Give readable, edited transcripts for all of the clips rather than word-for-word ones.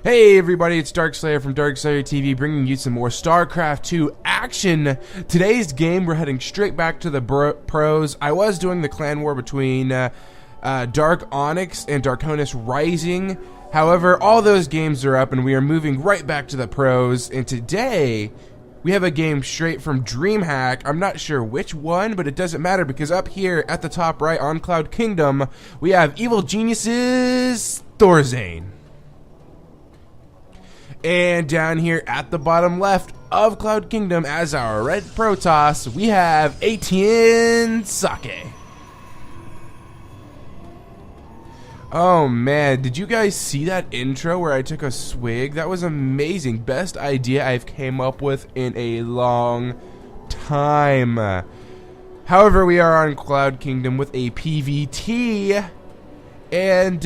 Hey everybody, it's Darkslayer from DarkslayerTV bringing you some more StarCraft 2 action. Today's game, we're heading straight back to the pros. I was doing the clan war between Dark Onyx and Draconis Rising. However, all those games are up and we are moving right back to the pros. And today, we have a game straight from DreamHack. I'm not sure which one, but it doesn't matter because up here at the top right on Cloud Kingdom, we have Evil Genius's EGThorZaiNRC. And down here at the bottom left of Cloud Kingdom as our red Protoss, we have aTnSocke. Oh man, did you guys see that intro where I took a swig? That was amazing. Best idea I've came up with in a long time. However, we are on Cloud Kingdom with a PvT, and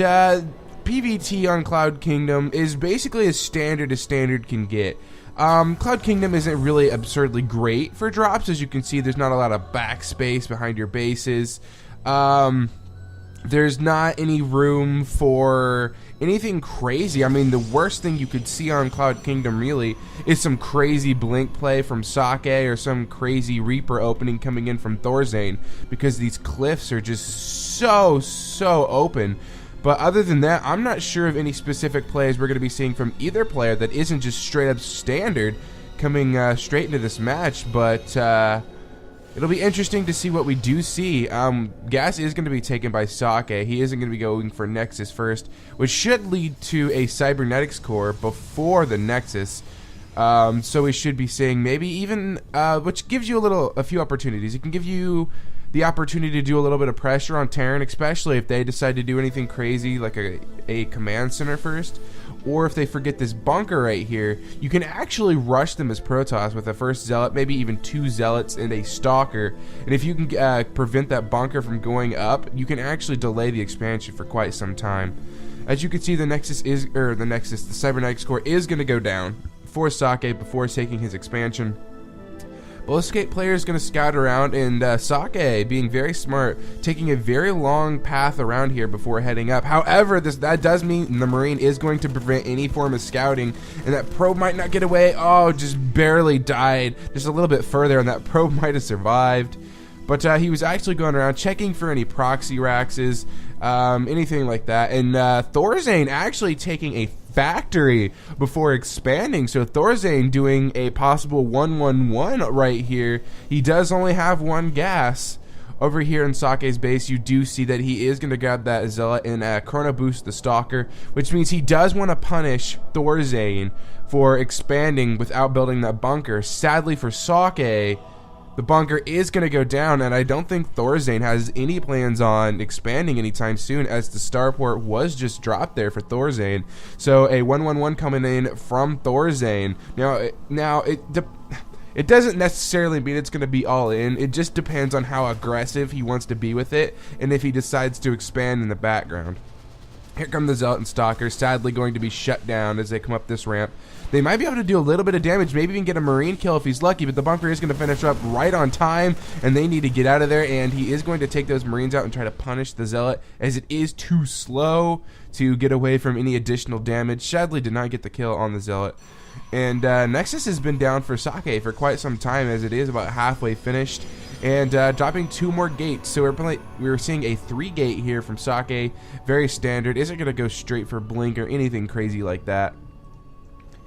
PvT on Cloud Kingdom is basically as standard can get. Cloud Kingdom isn't really absurdly great for drops. As you can see, there's not a lot of backspace behind your bases. There's not any room for anything crazy. I mean, the worst thing you could see on Cloud Kingdom really is some crazy blink play from Socke or some crazy Reaper opening coming in from EGThorZaiNRC, because these cliffs are just so open. But other than that, I'm not sure of any specific plays we're going to be seeing from either player that isn't just straight up standard coming straight into this match. But it'll be interesting to see what we do see. Gas is going to be taken by Socke. He isn't going to be going for Nexus first, which should lead to a Cybernetics core before the Nexus. So we should be seeing maybe even, which gives you a few opportunities. It can give you the opportunity to do a little bit of pressure on Terran, especially if they decide to do anything crazy like a command center first, or if they forget this bunker right here. You can actually rush them as Protoss with a first Zealot, maybe even two Zealots and a Stalker, and if you can prevent that bunker from going up, you can actually delay the expansion for quite some time. As you can see, the Cybernetics core is going to go down for Socke before taking his expansion. Escape player is going to scout around, and Socke, being very smart, taking a very long path around here before heading up. However, that does mean the Marine is going to prevent any form of scouting, and that probe might not get away. Oh, just barely died. Just a little bit further, and that probe might have survived. But he was actually going around checking for any proxy raxes, anything like that. And EGThorZaiNRC actually taking a factory before expanding. So EGThorZaiNRC doing a possible 1-1-1 right here. He does only have one gas. Over here in Socke's base, you do see that he is going to grab that Zealot and Chrono Boost the Stalker, which means he does want to punish EGThorZaiNRC for expanding without building that bunker. Sadly for Socke, the bunker is going to go down, and I don't think EGThorZaiNRC has any plans on expanding anytime soon, as the starport was just dropped there for EGThorZaiNRC. So a 1-1-1 coming in from EGThorZaiNRC. Now it doesn't necessarily mean it's going to be all in. It just depends on how aggressive he wants to be with it, and if he decides to expand in the background. Here come the Zealot and Stalker, sadly going to be shut down as they come up this ramp. They might be able to do a little bit of damage, maybe even get a Marine kill if he's lucky, but the bunker is going to finish up right on time, and they need to get out of there, and he is going to take those Marines out and try to punish the Zealot, as it is too slow to get away from any additional damage. Sadly did not get the kill on the Zealot. And Nexus has been down for Socke for quite some time, as it is about halfway finished, and dropping two more gates. So we're seeing a 3-gate here from Socke, very standard. Isn't going to go straight for blink or anything crazy like that.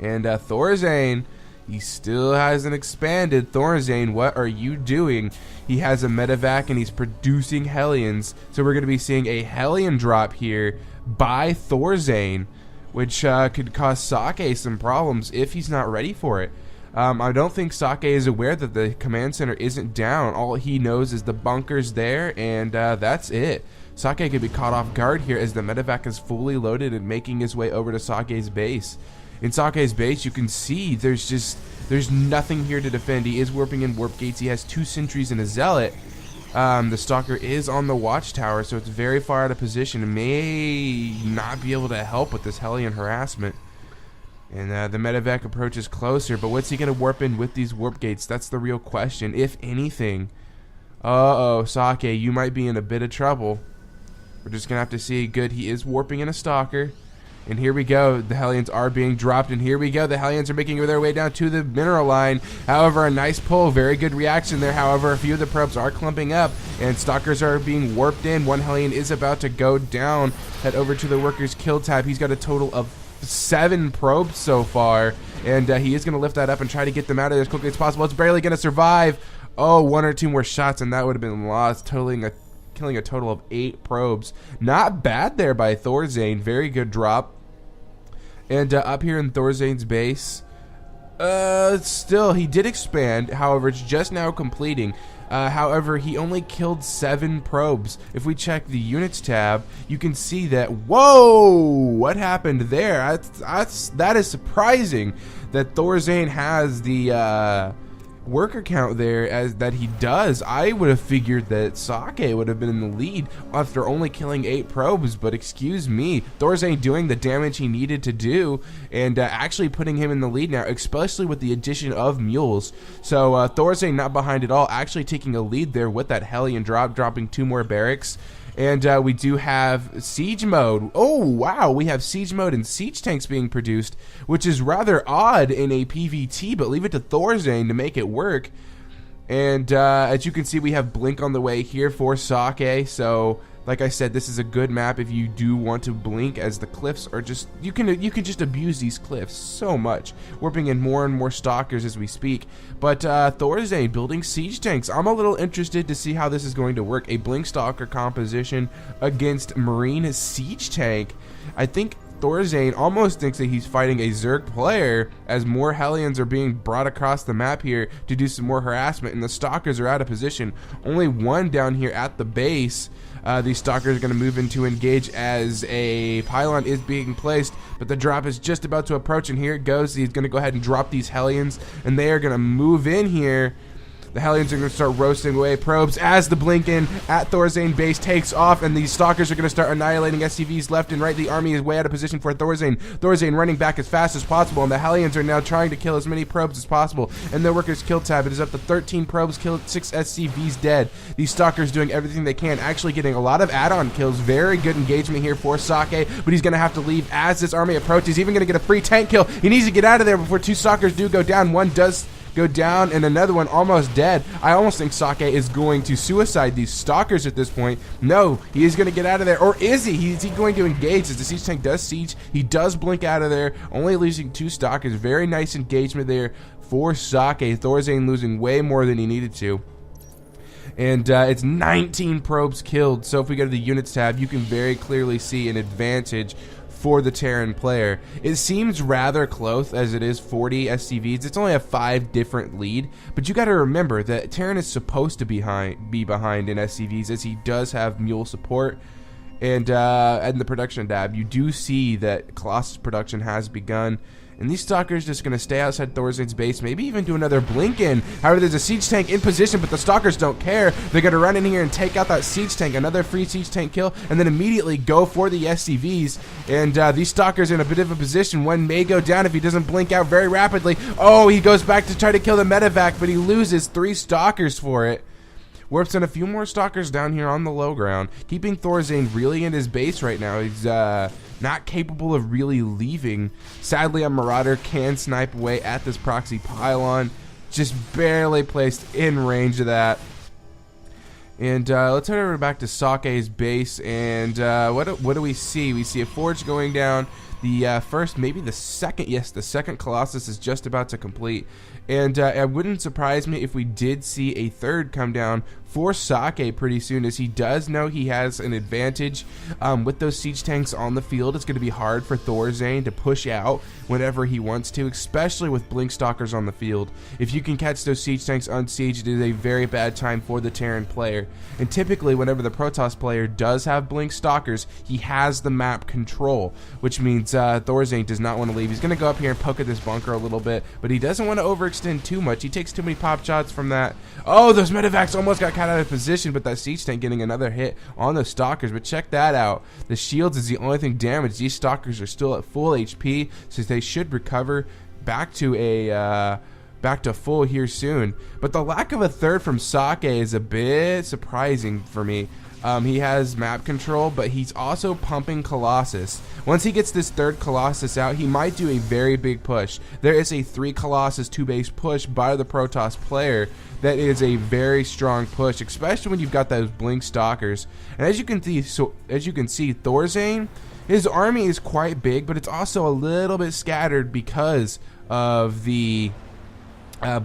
And EGThorZaiNRC, he still hasn't expanded. EGThorZaiNRC, what are you doing? He has a medevac and he's producing Hellions. So we're going to be seeing a Hellion drop here by EGThorZaiNRC, which could cause Socke some problems if he's not ready for it. I don't think Socke is aware that the command center isn't down. All he knows is the bunker's there, and that's it. Socke could be caught off guard here as the medevac is fully loaded and making his way over to Socke's base. In Socke's base, you can see there's nothing here to defend. He is warping in warp gates. He has 2 sentries and a Zealot. The Stalker is on the watchtower, so it's very far out of position and may not be able to help with this Hellion harassment. And the medevac approaches closer, but what's he going to warp in with these warp gates? That's the real question, if anything. Uh-oh, Socke, you might be in a bit of trouble. We're just going to have to see. Good, he is warping in a Stalker. And here we go. The Hellions are being dropped, and here we go. The Hellions are making their way down to the mineral line. However, a nice pull. Very good reaction there. However, a few of the probes are clumping up, and Stalkers are being warped in. One Hellion is about to go down. Head over to the workers kill tab. He's got a total of 7 probes so far, and he is going to lift that up and try to get them out of there as quickly as possible. It's barely going to survive. Oh, 1 or 2 more shots, and that would have been lost, killing a total of 8 probes. Not bad there by ThorZain. Very good drop. And up here in ThorZain's base, still, he did expand. However, it's just now completing. However, he only killed 7 probes. If we check the units tab, you can see that, whoa, what happened there? That is surprising that ThorZain has the worker count there as that he does. I would have figured that aTnSocke would have been in the lead after only killing 8 probes, but excuse me, ThorZain doing the damage he needed to do and actually putting him in the lead now, especially with the addition of mules. So ThorZain not behind at all, actually taking a lead there with that Hellion dropping 2 more barracks. And we do have siege mode. Oh, wow. We have siege mode and siege tanks being produced, which is rather odd in a PvT, but leave it to ThorZain to make it work. And as you can see, we have blink on the way here for aTnSocke. So, like I said, this is a good map if you do want to blink, as the cliffs are just, you can just abuse these cliffs so much, warping in more and more stalkers as we speak. But ThorZain building siege tanks. I'm a little interested to see how this is going to work. A blink stalker composition against marine siege tank. I think ThorZain almost thinks that he's fighting a Zerg player, as more Hellions are being brought across the map here to do some more harassment, and the stalkers are out of position. Only 1 down here at the base. These stalkers are going to move in to engage as a pylon is being placed, but the drop is just about to approach, and here it goes. He's going to go ahead and drop these Hellions, and they are going to move in here. The Hellions are going to start roasting away probes as the Blinken at ThorZain base takes off, and these stalkers are going to start annihilating SCVs left and right. The army is way out of position for ThorZain. ThorZain running back as fast as possible, and the Hellions are now trying to kill as many probes as possible. And the workers kill tab, it is up to 13 probes killed, 6 SCVs dead. These stalkers doing everything they can, actually getting a lot of add-on kills. Very good engagement here for aTnSocke, but he's going to have to leave as this army approaches. He's even going to get a free tank kill. He needs to get out of there before 2 stalkers do go down. One does go down, and another one almost dead. I almost think aTnSocke is going to suicide these stalkers at this point. No, he is going to get out of there. Or is he? Is he going to engage? As the siege tank does siege, he does blink out of there, only losing 2 stalkers. Very nice engagement there for aTnSocke. ThorZain losing way more than he needed to. And it's 19 probes killed. So if we go to the units tab, you can very clearly see an advantage for the Terran player. It seems rather close, as it is 40 SCVs. It's only a 5 different lead, but you got to remember that Terran is supposed to be behind in SCVs, as he does have mule support. And in the production tab, you do see that Colossus production has begun. And these stalkers just going to stay outside ThorZain's base, maybe even do another blink in. However, there's a siege tank in position, but the stalkers don't care. They're going to run in here and take out that siege tank, another free siege tank kill, and then immediately go for the SCVs. And these stalkers are in a bit of a position. One may go down if he doesn't blink out very rapidly. Oh, he goes back to try to kill the medevac, but he loses 3 stalkers for it. Warps in a few more stalkers down here on the low ground, keeping ThorZain really in his base right now. He's not capable of really leaving. Sadly, a Marauder can snipe away at this proxy pylon, just barely placed in range of that. And let's head over back to aTnSocke's base, and what do we see? We see a forge going down. The first, maybe the second, yes, the second Colossus is just about to complete. And it wouldn't surprise me if we did see a third come down for aTnSocke pretty soon, as he does know he has an advantage with those siege tanks on the field. It's going to be hard for ThorZain to push out whenever he wants to, especially with blink stalkers on the field. If you can catch those siege tanks unsieged, it is a very bad time for the Terran player. And typically, whenever the Protoss player does have blink stalkers, he has the map control, which means ThorZain does not want to leave. He's going to go up here and poke at this bunker a little bit, but he doesn't want to overextend too much. He takes too many pop shots from that. Oh, those medevacs almost got out of position, but that siege tank getting another hit on those stalkers. But check that out. The shields is the only thing damaged. These stalkers are still at full HP, so they should recover back to full here soon. But the lack of a third from aTnSocke is a bit surprising for me. He has map control, but he's also pumping Colossus. Once he gets this third Colossus out, he might do a very big push. There is a 3 Colossus 2 base push by the Protoss player. That is a very strong push, especially when you've got those blink stalkers. And as you can see, ThorZain, his army is quite big, but it's also a little bit scattered because of the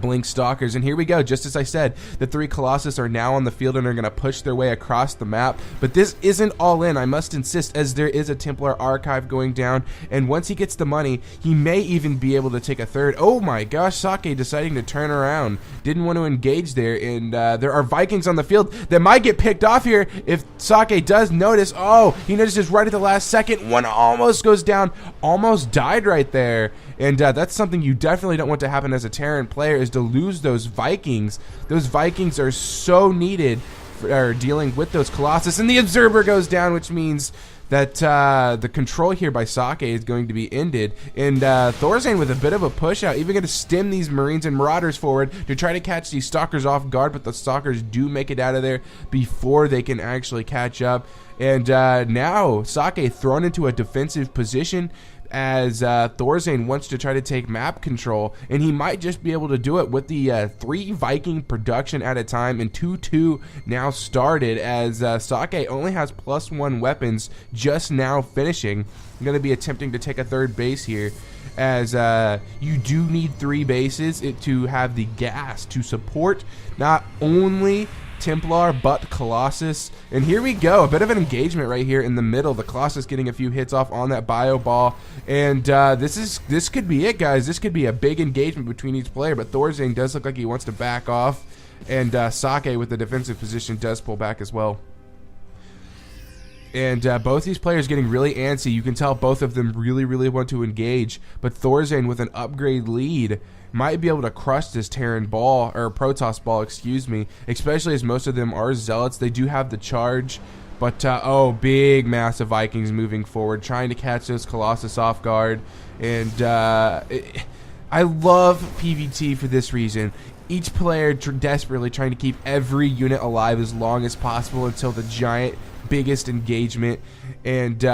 blink stalkers. And here we go, just as I said, the 3 Colossus are now on the field and are going to push their way across the map. But this isn't all in, I must insist, as there is a Templar archive going down, and once he gets the money, he may even be able to take a third. Oh my gosh, Socke deciding to turn around, didn't want to engage there, and there are Vikings on the field that might get picked off here if Socke does notice. Oh, he notices right at the last second, one almost goes down, almost died right there. And that's something you definitely don't want to happen as a Terran player, is to lose those Vikings. Those Vikings are so needed for dealing with those Colossus. And the Observer goes down, which means that the control here by Socke is going to be ended. And ThorZain with a bit of a push out, even going to stem these Marines and Marauders forward to try to catch these Stalkers off guard, but the Stalkers do make it out of there before they can actually catch up. And now Socke thrown into a defensive position, as ThorZain wants to try to take map control, and he might just be able to do it with the 3 Viking production at a time, and 2-2 now started, as Socke only has +1 weapons just now finishing. I'm going to be attempting to take a third base here, as you do need 3 bases to have the gas to support not only Templar but Colossus. And here we go, a bit of an engagement right here in the middle. The Colossus getting a few hits off on that bio ball, and this could be it, guys. This could be a big engagement between each player, but ThorZain does look like he wants to back off, and Socke with the defensive position does pull back as well. And both these players getting really antsy. You can tell both of them really want to engage, but ThorZain with an upgrade lead might be able to crush this Terran ball, or Protoss ball, excuse me, especially as most of them are Zealots. They do have the charge, but oh, big massive Vikings moving forward, trying to catch those Colossus off guard. And I love PvT for this reason. Each player desperately trying to keep every unit alive as long as possible until the giant biggest engagement. And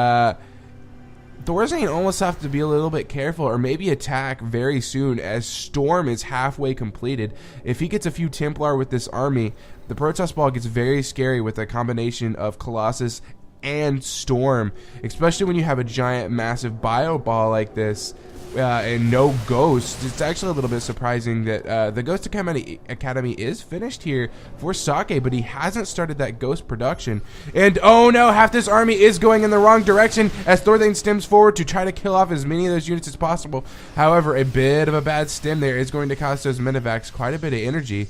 ThorZain almost have to be a little bit careful, or maybe attack very soon, as Storm is halfway completed. If he gets a few Templar with this army, the Protoss ball gets very scary with a combination of Colossus and Storm, especially when you have a giant massive bio ball like this. And no ghosts. It's actually a little bit surprising that the Ghost Academy is finished here for Socke, but he hasn't started that ghost production. And oh no, half this army is going in the wrong direction as ThorZain stems forward to try to kill off as many of those units as possible. However, a bit of a bad stem there is going to cost those Medivacs quite a bit of energy.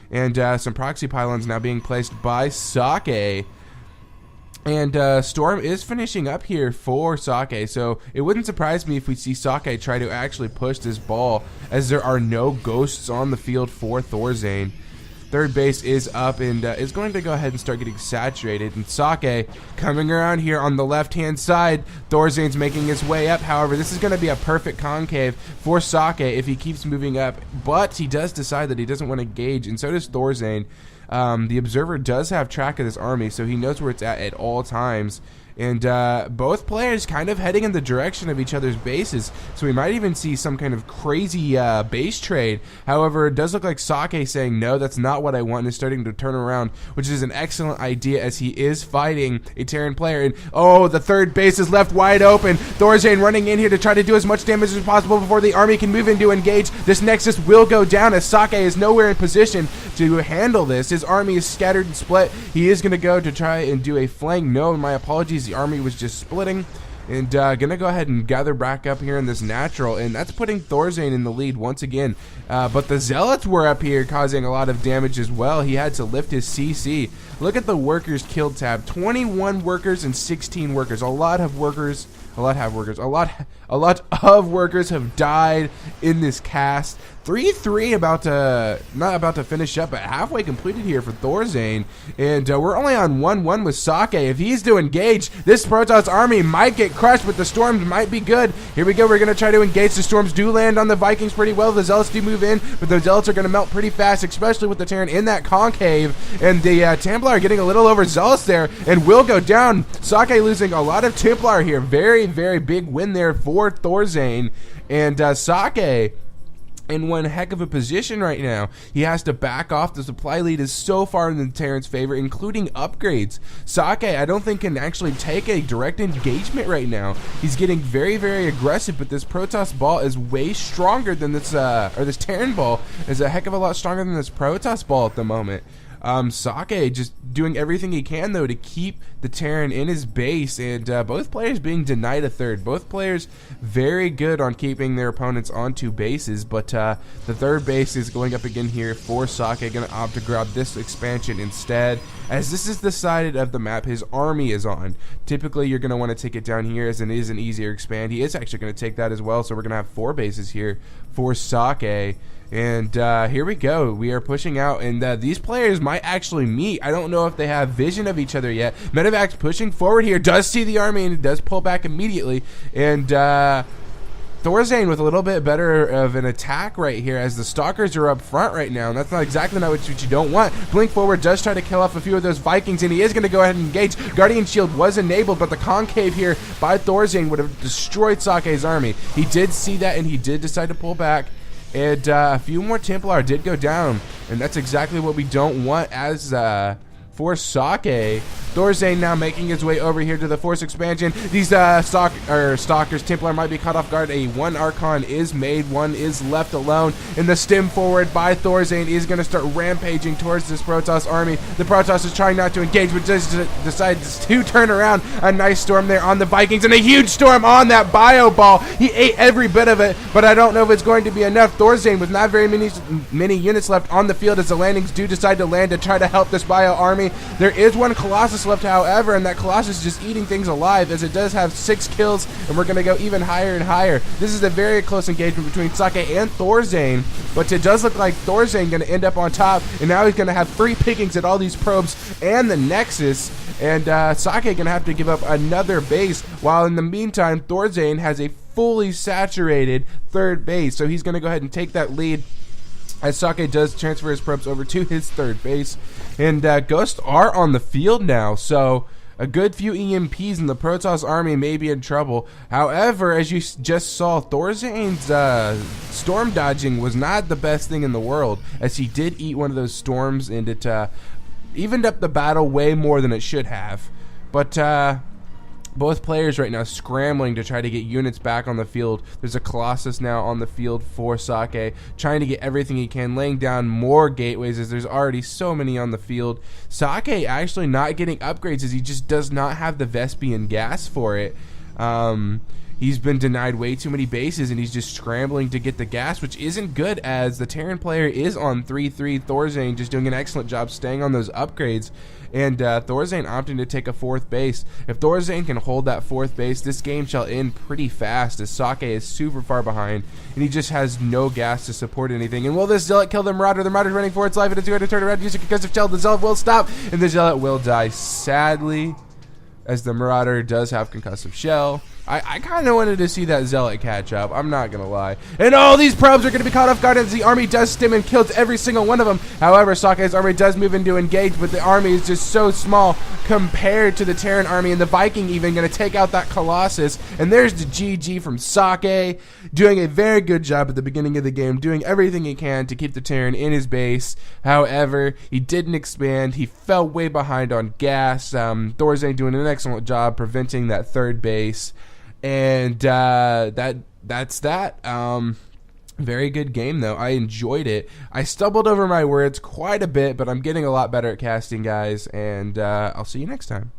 And some proxy pylons now being placed by Socke. And Storm is finishing up here for Socke, so it wouldn't surprise me if we see Socke try to actually push this ball, as there are no ghosts on the field for ThorZain. Third base is up and is going to go ahead and start getting saturated. And Socke coming around here on the left-hand side. ThorZain's making his way up. However, this is going to be a perfect concave for Socke if he keeps moving up. But he does decide that he doesn't want to engage, and so does ThorZain. The Observer does have track of this army, so he knows where it's at all times. And both players kind of heading in the direction of each other's bases, so we might even see some kind of crazy base trade. However, it does look like Socke saying, no, that's not what I want, and is starting to turn around, which is an excellent idea, as he is fighting a Terran player. And oh, the third base is left wide open. ThorZain running in here to try to do as much damage as possible before the army can move in to engage. This Nexus will go down, as Socke is nowhere in position to handle this. His army is scattered and split. He is going to go to try and do a flank. No, my apologies. The army was just splitting, and gonna go ahead and gather back up here in this natural, and that's putting ThorZain in the lead once again. But the Zealots were up here causing a lot of damage as well. He had to lift his CC. Look at the workers killed tab. 21 workers and 16 workers. A lot of workers have died in this cast. 3-3 not about to finish up, but halfway completed here for ThorZain. And we're only on 1-1 with Socke. If he's to engage, this Protoss army might get crushed, but the storms might be good. Here we go. We're going to try to engage. The storms do land on the Vikings pretty well. The zealots do move in, but the zealots are going to melt pretty fast, especially with the Terran in that concave. And the Templar getting a little overzealous there and will go down. aTsocke losing a lot of Templar here. Very, very big win there for ThorZain. And aTsocke in one heck of a position right now. He has to back off. The supply lead is so far in the Terran's favor, including upgrades. aTsocke, I don't think, can actually take a direct engagement right now. He's getting very, very aggressive, but this Protoss ball is way stronger than this, or this Terran ball is a heck of a lot stronger than this Protoss ball at the moment. aTsocke just doing everything he can, though, to keep the Terran in his base, and both players being denied a third. Both players very good on keeping their opponents on two bases, but the third base is going up again here for aTsocke. Going to opt to grab this expansion instead, as this is the side of the map his army is on. Typically, you're going to want to take it down here, as it is an easier expand. He is actually going to take that as well, so we're going to have 4 bases here for aTsocke. And here we go. We are pushing out, and these players might actually meet. I don't know if they have vision of each other yet. Medevac's pushing forward here, does see the army, and it does pull back immediately. And ThorZain with a little bit better of an attack right here, as the Stalkers are up front right now, and that's not exactly what you don't want. Blink Forward does try to kill off a few of those Vikings, and he is going to go ahead and engage. Guardian Shield was enabled, but the concave here by ThorZain would have destroyed aTsocke's army. He did see that, and he did decide to pull back. And a few more Templar did go down, and that's exactly what we don't want as for aTsocke. ThorZain now making his way over here to the force expansion. These Stalkers, Templar might be caught off guard. One Archon is made, one is left alone, and the stem forward by ThorZain is going to start rampaging towards this Protoss army. The Protoss is trying not to engage, but just decides to turn around. A nice storm there on the Vikings, and a huge storm on that bio ball. He ate every bit of it, but I don't know if it's going to be enough. ThorZain with not very many units left on the field, as the landings do decide to land to try to help this bio army. There is one Colossus left, however, and that Colossus is just eating things alive, as it does have 6 kills, and we're going to go even higher and higher. This is a very close engagement between aTsocke and ThorZain, but it does look like ThorZain going to end up on top, and now he's going to have free pickings at all these probes and the Nexus, and aTsocke going to have to give up another base, while in the meantime, ThorZain has a fully saturated third base, so he's going to go ahead and take that lead, as aTsocke does transfer his probes over to his third base. And Ghosts are on the field now, so a good few EMPs, and the Protoss army may be in trouble. However, as you just saw, ThorZain's storm dodging was not the best thing in the world, as he did eat one of those storms, and it evened up the battle way more than it should have. But both players right now scrambling to try to get units back on the field. There's a Colossus now on the field for aTsocke, trying to get everything he can, laying down more gateways, as there's already so many on the field. aTsocke actually not getting upgrades, as he just does not have the Vespian gas for it. He's been denied way too many bases, and he's just scrambling to get the gas, which isn't good, as the Terran player is on 3-3. ThorZain just doing an excellent job staying on those upgrades, and ThorZain opting to take a 4th base. If ThorZain can hold that 4th base, this game shall end pretty fast, as aTsocke is super far behind, and he just has no gas to support anything. And will this Zealot kill the Marauder? The Marauder's running for its life, and it's going to turn around, use a concussive shell. The Zealot will stop, and the Zealot will die, sadly, as the Marauder does have concussive shell. I kind of wanted to see that Zealot catch up, I'm not going to lie. And all these probes are going to be caught off guard, as the army does stem and kills every single one of them. However, aTsocke's army does move in to engage, but the army is just so small compared to the Terran army, and the Viking even going to take out that Colossus. And there's the GG from aTsocke, doing a very good job at the beginning of the game, doing everything he can to keep the Terran in his base. However, he didn't expand, he fell way behind on gas. ThorZain doing an excellent job preventing that third base. And that's that. Very good game, though. I enjoyed it. I stumbled over my words quite a bit, but I'm getting a lot better at casting, guys, and I'll see you next time.